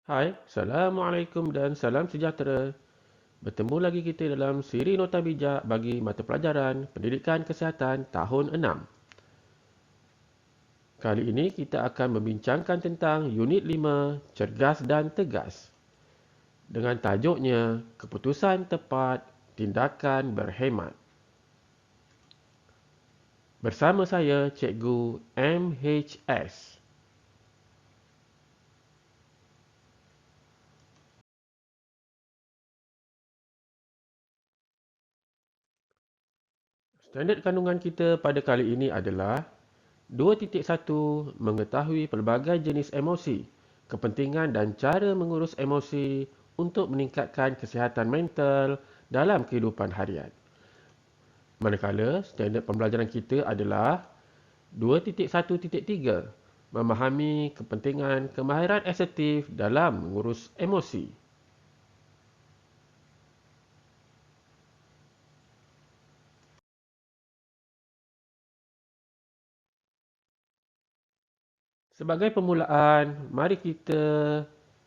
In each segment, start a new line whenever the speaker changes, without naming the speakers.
Hai, Assalamualaikum dan salam sejahtera. Bertemu lagi kita dalam siri Nota Bijak bagi mata pelajaran Pendidikan Kesihatan tahun 6. Kali ini kita akan membincangkan tentang Unit 5, Cergas dan Tegas. Dengan tajuknya, Keputusan Tepat, Tindakan Berhemat. Bersama saya, Cikgu MHS. Standard kandungan kita pada kali ini adalah 2.1 Mengetahui pelbagai jenis emosi, kepentingan dan cara mengurus emosi untuk meningkatkan kesihatan mental dalam kehidupan harian. Manakala standard pembelajaran kita adalah 2.1.3 Memahami kepentingan kemahiran asertif dalam mengurus emosi. Sebagai permulaan, mari kita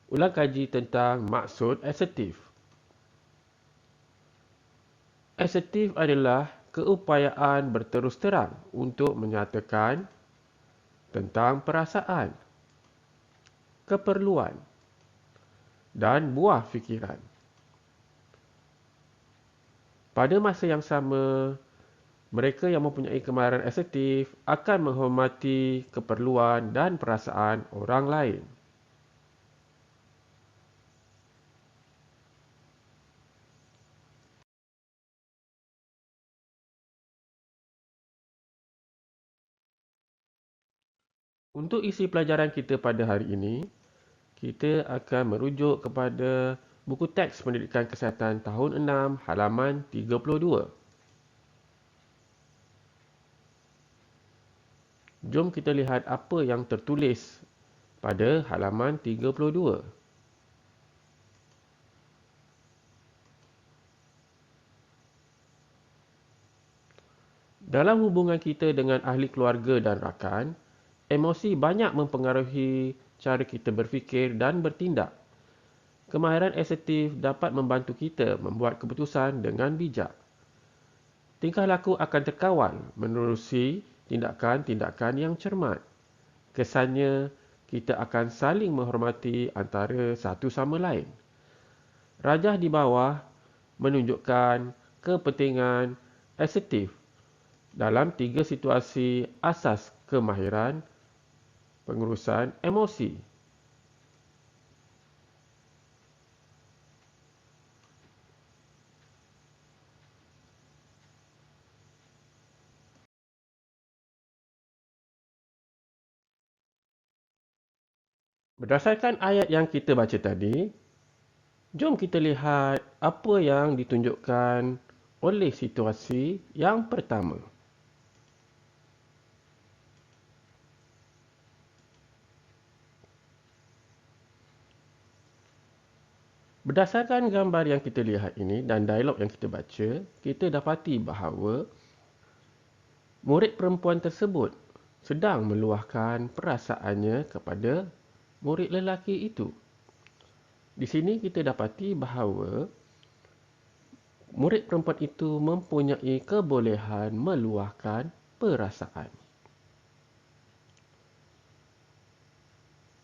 ulang kaji tentang maksud asertif. Asertif adalah keupayaan berterus terang untuk menyatakan tentang perasaan, keperluan dan buah fikiran. Pada masa yang sama, mereka yang mempunyai kemahiran asertif akan menghormati keperluan dan perasaan orang lain. Untuk isi pelajaran kita pada hari ini, kita akan merujuk kepada buku teks Pendidikan Kesihatan tahun 6 halaman 32. Jom kita lihat apa yang tertulis pada halaman 32. Dalam hubungan kita dengan ahli keluarga dan rakan, emosi banyak mempengaruhi cara kita berfikir dan bertindak. Kemahiran asertif dapat membantu kita membuat keputusan dengan bijak. Tingkah laku akan terkawal menerusi tindakan-tindakan yang cermat. Kesannya, kita akan saling menghormati antara satu sama lain. Rajah di bawah menunjukkan kepentingan asertif dalam 3 situasi asas kemahiran pengurusan emosi. Berdasarkan ayat yang kita baca tadi, jom kita lihat apa yang ditunjukkan oleh situasi yang pertama. Berdasarkan gambar yang kita lihat ini dan dialog yang kita baca, kita dapati bahawa murid perempuan tersebut sedang meluahkan perasaannya kepada murid lelaki itu. Di sini kita dapati bahawa murid perempuan itu mempunyai kebolehan meluahkan perasaan.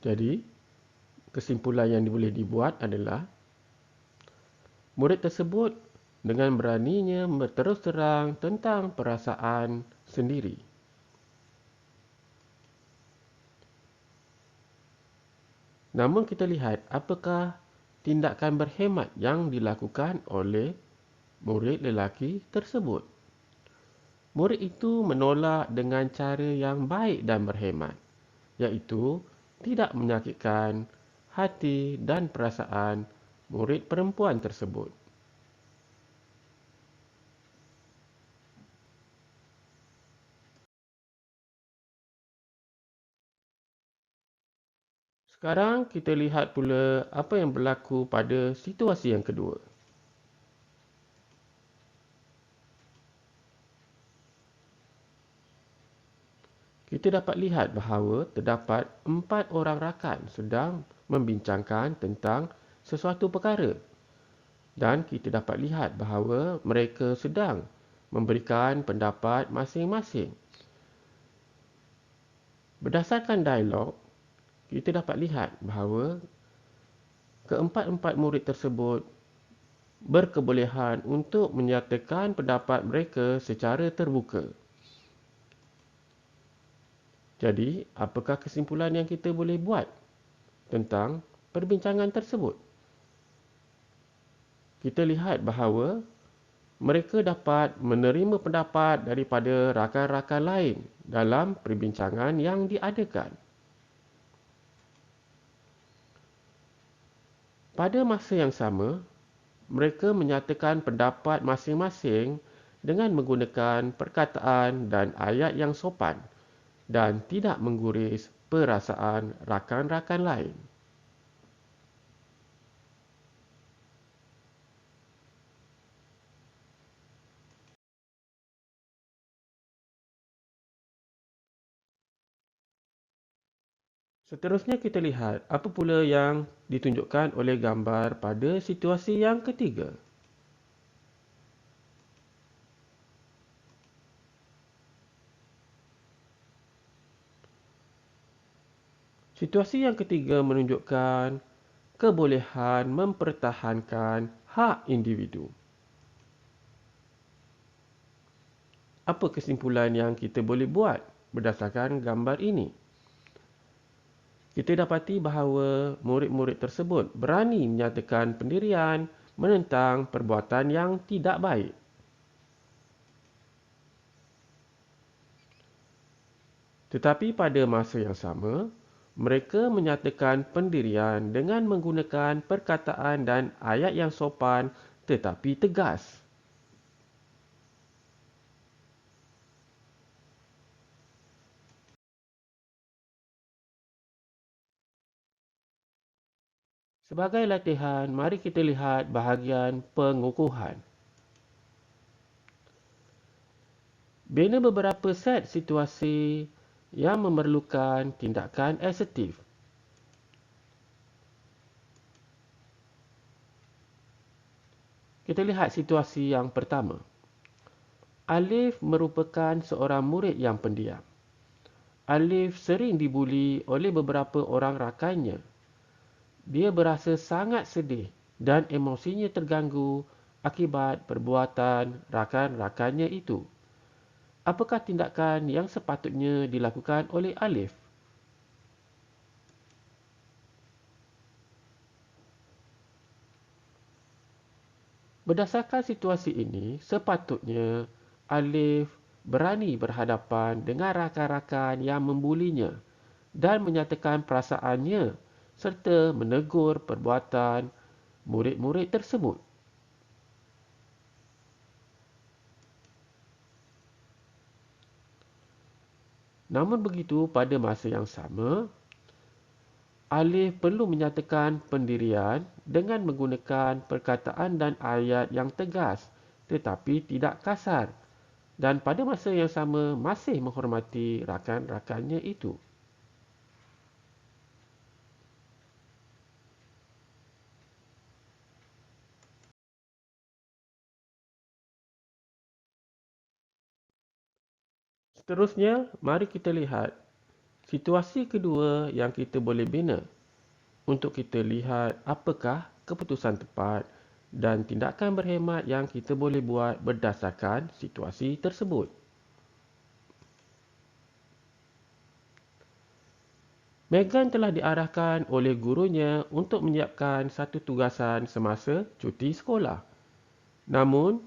Jadi, kesimpulan yang boleh dibuat adalah murid tersebut dengan beraninya berterus terang tentang perasaan sendiri. Namun kita lihat apakah tindakan berhemat yang dilakukan oleh murid lelaki tersebut. Murid itu menolak dengan cara yang baik dan berhemat, iaitu tidak menyakitkan hati dan perasaan murid perempuan tersebut. Sekarang kita lihat pula apa yang berlaku pada situasi yang kedua. Kita dapat lihat bahawa terdapat 4 orang rakan sedang membincangkan tentang sesuatu perkara. Dan kita dapat lihat bahawa mereka sedang memberikan pendapat masing-masing. Berdasarkan dialog, kita dapat lihat bahawa keempat-empat murid tersebut berkebolehan untuk menyatakan pendapat mereka secara terbuka. Jadi, apakah kesimpulan yang kita boleh buat tentang perbincangan tersebut? Kita lihat bahawa mereka dapat menerima pendapat daripada rakan-rakan lain dalam perbincangan yang diadakan. Pada masa yang sama, mereka menyatakan pendapat masing-masing dengan menggunakan perkataan dan ayat yang sopan dan tidak mengguris perasaan rakan-rakan lain. Seterusnya kita lihat apa pula yang ditunjukkan oleh gambar pada situasi yang ketiga. Situasi yang ketiga menunjukkan kebolehan mempertahankan hak individu. Apa kesimpulan yang kita boleh buat berdasarkan gambar ini? Kita dapati bahawa murid-murid tersebut berani menyatakan pendirian menentang perbuatan yang tidak baik. Tetapi pada masa yang sama, mereka menyatakan pendirian dengan menggunakan perkataan dan ayat yang sopan tetapi tegas. Sebagai latihan, mari kita lihat bahagian pengukuhan. Bina beberapa set situasi yang memerlukan tindakan asertif. Kita lihat situasi yang pertama. Alif merupakan seorang murid yang pendiam. Alif sering dibuli oleh beberapa orang rakannya. Dia berasa sangat sedih dan emosinya terganggu akibat perbuatan rakan-rakannya itu. Apakah tindakan yang sepatutnya dilakukan oleh Alif? Berdasarkan situasi ini, sepatutnya Alif berani berhadapan dengan rakan-rakan yang membulinya dan menyatakan perasaannya serta menegur perbuatan murid-murid tersebut. Namun begitu, pada masa yang sama, Alif perlu menyatakan pendirian dengan menggunakan perkataan dan ayat yang tegas tetapi tidak kasar dan pada masa yang sama masih menghormati rakan-rakannya itu. Seterusnya, mari kita lihat situasi kedua yang kita boleh bina untuk kita lihat apakah keputusan tepat dan tindakan berhemat yang kita boleh buat berdasarkan situasi tersebut. Megan telah diarahkan oleh gurunya untuk menyiapkan satu tugasan semasa cuti sekolah. Namun,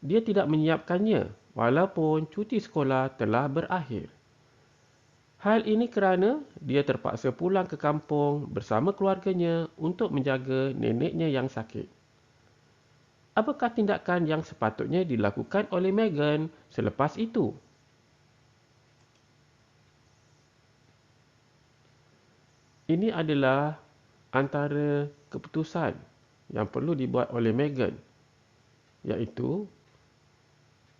dia tidak menyiapkannya walaupun cuti sekolah telah berakhir. Hal ini kerana dia terpaksa pulang ke kampung bersama keluarganya untuk menjaga neneknya yang sakit. Apakah tindakan yang sepatutnya dilakukan oleh Megan selepas itu? Ini adalah antara keputusan yang perlu dibuat oleh Megan, iaitu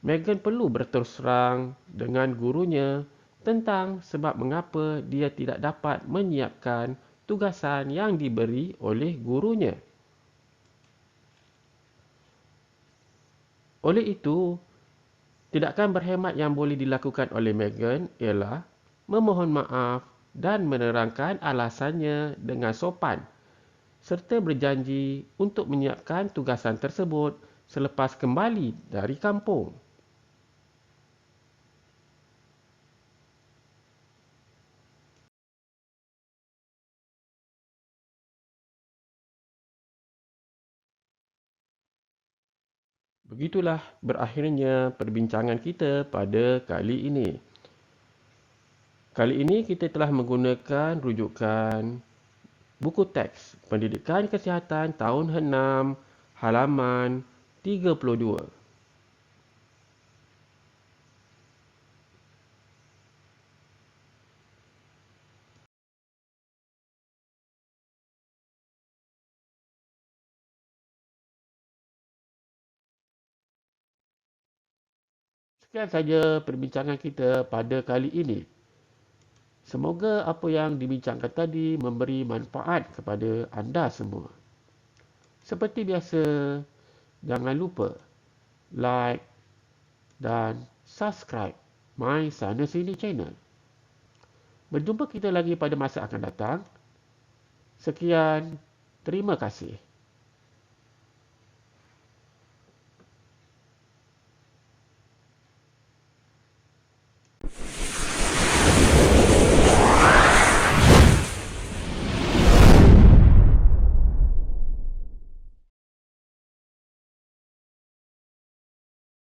Megan perlu berterus terang dengan gurunya tentang sebab mengapa dia tidak dapat menyiapkan tugasan yang diberi oleh gurunya. Oleh itu, tindakan berhemat yang boleh dilakukan oleh Megan ialah memohon maaf dan menerangkan alasannya dengan sopan serta berjanji untuk menyiapkan tugasan tersebut selepas kembali dari kampung. Begitulah berakhirnya perbincangan kita pada kali ini. Kali ini kita telah menggunakan rujukan buku teks Pendidikan Kesihatan tahun 6 halaman 32. Sekian saja perbincangan kita pada kali ini. Semoga apa yang dibincangkan tadi memberi manfaat kepada anda semua. Seperti biasa, jangan lupa like dan subscribe My Sana Sini channel. Berjumpa kita lagi pada masa akan datang. Sekian, terima kasih.